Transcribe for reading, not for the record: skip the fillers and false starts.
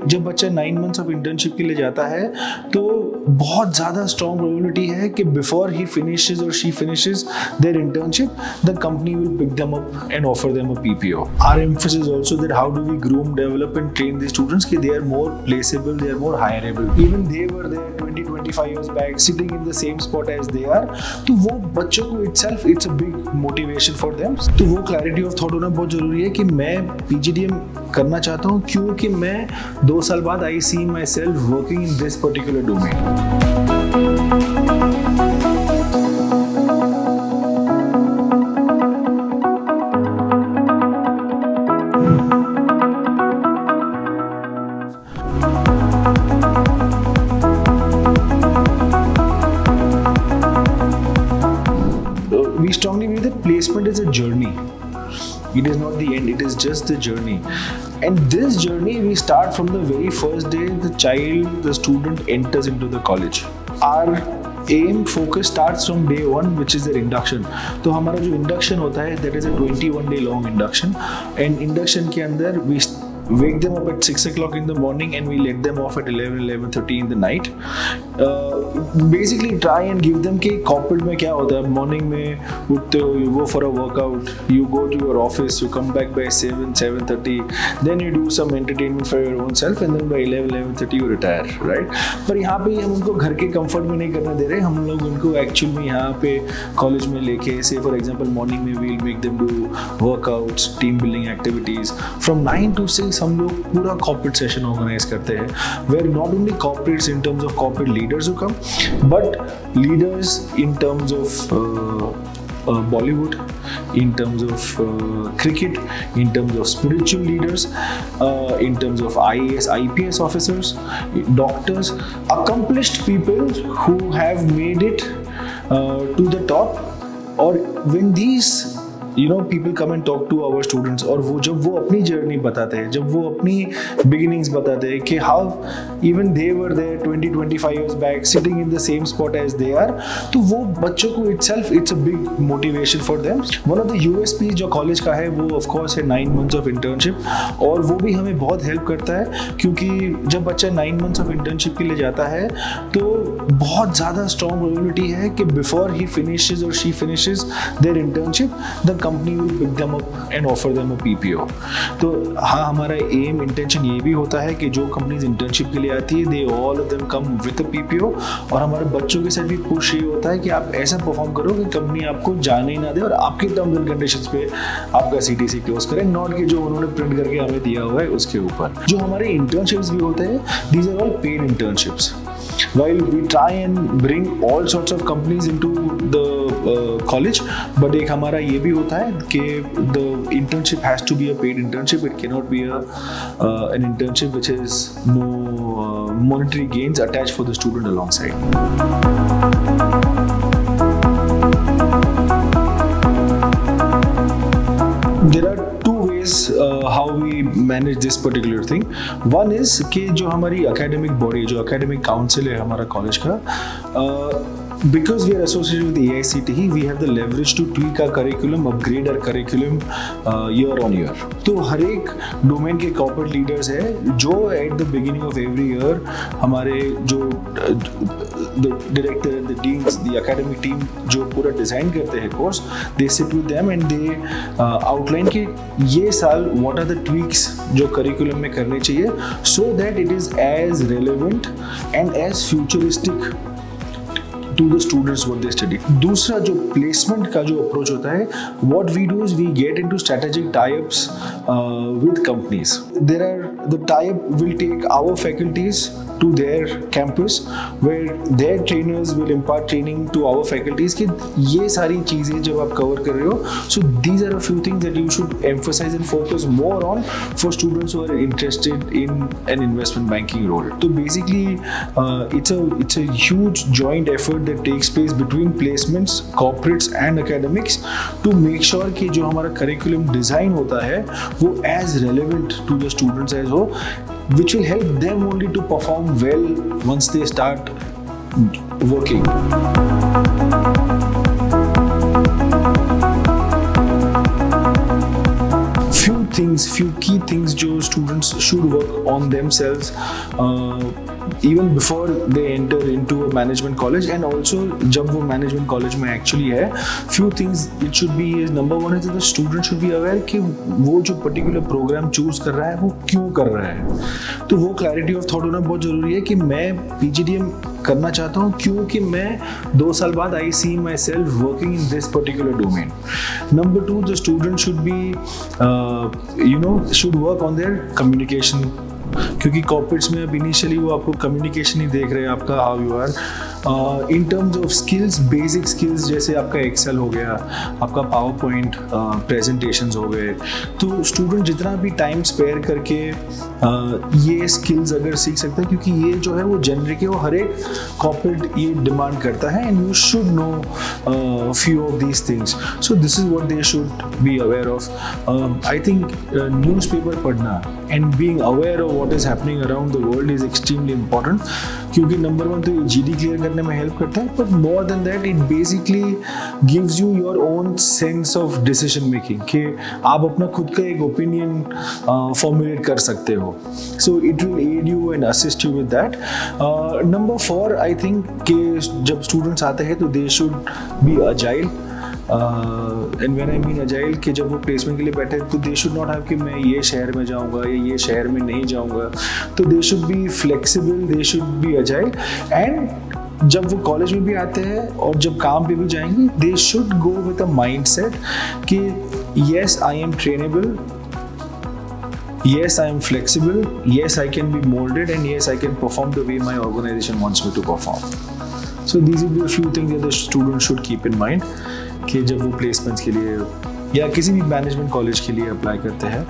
जब बच्चा 9 months of internship के लिए जाता है तो बहुत ज़्यादा स्ट्रॉन्ग प्रोबेबिलिटी है कि बिफोर ही फिनिशेज और she finishes their internship the company will pick them up and offer them a PPO. Our emphasis also that how do we groom, develop and train the students कि they are more placeable, they are more hireable. Even they were there 20-25 years back sitting in the same spot as they are. तो वो बच्चों को itself it's a big motivation for them. तो वो clarity of thought होना बहुत ज़रूरी है कि मैं PGDM करना चाहता हूँ क्योंकि मैं 2 साल बाद I see myself working in this particular domain. We strongly believe that placement is a journey. It is not the end, it is just the journey. And this journey we start from the very first day the student enters into the college. Our aim focus starts from day one, which is their induction. तो हमारा जो induction होता है that is a 21 day long induction. And induction के अंदर we wake them up at 6 o'clock in the morning and we let them off at 11-11:30 in the night. Basically try and give them कि corporate में क्या होता है. Morning में उठते हो, you go for a workout, you go to your office, you come back by 7-7:30, then you do some entertainment for your own self and then by 11-11:30 you retire, right? पर यहाँ पे हम उनको घर के comfort में नहीं करने दे रहे. हम लोग उनको actually में यहाँ पे college में लेके, say for example morning में we'll make them do workouts, team building activities. From 9 to 6 हम लोग पूरा corporate session organize करते हैं where not only corporates in terms of corporate leaders who come but leaders in terms of Bollywood, in terms of cricket, in terms of spiritual leaders, in terms of IAS, IPS officers, doctors, accomplished people who have made it to the top. Or when these people come and talk to our students और वो जब वो अपनी journey बताते हैं, जब वो अपनी बिगिनिंग्स बताते हैं कि how even they were there 20-25 years back sitting in the same spot as they are, तो वो बच्चों को itself it's a big motivation for them. One of the USPs जो कॉलेज का है वो of course है 9 months of internship और वो भी हमें बहुत हेल्प करता है क्योंकि जब बच्चा 9 months of internship के लिए जाता है तो बहुत ज़्यादा स्ट्रॉन्ग प्रोबेबिलिटी है कि बिफोर ही फिनिशेज और she finishes their internship the company will pick them up and offer them a PPO. तो हाँ, हमारा एम इंटेंशन ये भी होता है कि जो कंपनीज इंटर्नशिप के लिए आती है they all of them come with a PPO. और हमारे बच्चों के साथ भी पुश ये होता है कि आप ऐसा परफॉर्म करो कि कंपनी आपको जाने ही ना दे और आपके टर्म्स एंड कंडीशंस पे आपका सीटीसी क्लोज करें, नॉट कि जो उन्होंने प्रिंट करके हमें दिया हुआ है उसके ऊपर. जो हमारे इंटर्नशिप्स भी होते हैं these are all paid internships. While we try and bring all sorts of companies into the college, but एक हमारा ये भी होता है कि the internship has to be a paid internship. It cannot be an internship which has no monetary gains attached for the student alongside. There are two ways how we manage this particular thing. One is कि जो हमारी academic body, जो academic council है हमारा college का, because we are associated with AICTE, we have the leverage to tweak our curriculum, upgrade our curriculum year on year. तो हर एक domain के corporate leaders है जो at the beginning of every year हमारे जो the director, the deans, the academic team जो पूरा design करते हैं course, they sit with them and they outline कि ये साल what are the tweaks जो curriculum में करने चाहिए so that it is as relevant and as futuristic to the students what they study. दूसरा जो placement का जो approach होता है, what we do is we get into strategic tie-ups with companies. The tie-up will take our faculties to their campus where their trainers will impart training to our faculties कि ये सारी चीज़ें जब आप cover कर रहे हो, so these are a few things that you should emphasize and focus more on for students who are interested in an investment banking role. So basically it's a huge joint effort that takes place between placements, corporates and academics to make sure कि जो हमारा curriculum design होता है वो as relevant to the students as हो, which will help them only to perform well once they start working. few key things जो students should work on themselves even before they enter into a management college, and also जब वो management college में actually है, few things it should be is number one is that the student should be aware कि वो जो particular program choose कर रहा है वो क्यों कर रहा है। तो वो clarity of thought होना बहुत ज़रूरी है कि मैं PGDM करना चाहता हूँ क्योंकि मैं 2 साल बाद I see myself working in this particular domain. Number two, the student should be should work on their communication, क्योंकि कॉर्पोरेट्स में अब इनिशियली वो आपको कम्युनिकेशन ही देख रहे हैं आपका how you are in terms of skills, basic skills जैसे आपका एक्सेल हो गया, आपका पावर पॉइंट प्रेजेंटेशंस हो गए। तो स्टूडेंट जितना भी टाइम स्पेयर करके ये स्किल्स अगर सीख सकता है, क्योंकि ये जो है वो जेनरिक है, वो हर एक कॉर्पोरेट ये डिमांड करता है and you should know few of these things. So this is what they should be aware of. I think newspaper पढ़ना and being aware of what is happening around the world is extremely important, क्योंकि number one तो ये GD clear करने में help करता है, but more than that it basically gives you your own sense of decision making, कि आप अपना खुद का एक ओपिनियन फॉर्मुलेट कर सकते हो। So it will aid you and assist you with that. Number 4 I think कि जब स्टूडेंट्स आते हैं तो they should be agile, and when I mean agile कि जब वो प्लेसमेंट के लिए बैठे तो दे शुड नॉट हैव कि मैं ये शहर में जाऊंगा या ये शहर में नहीं जाऊंगा। तो they should be flexible, they should be agile, and जब वो कॉलेज में भी आते हैं और जब काम पे भी जाएंगे they should go with a mindset कि yes I am trainable, yes I am flexible, yes I can be molded, and yes I can perform the way my organization wants me to perform. So these will be a few things that the student should keep in mind कि जब वो placements के लिए या किसी भी management college के लिए अप्लाई करते हैं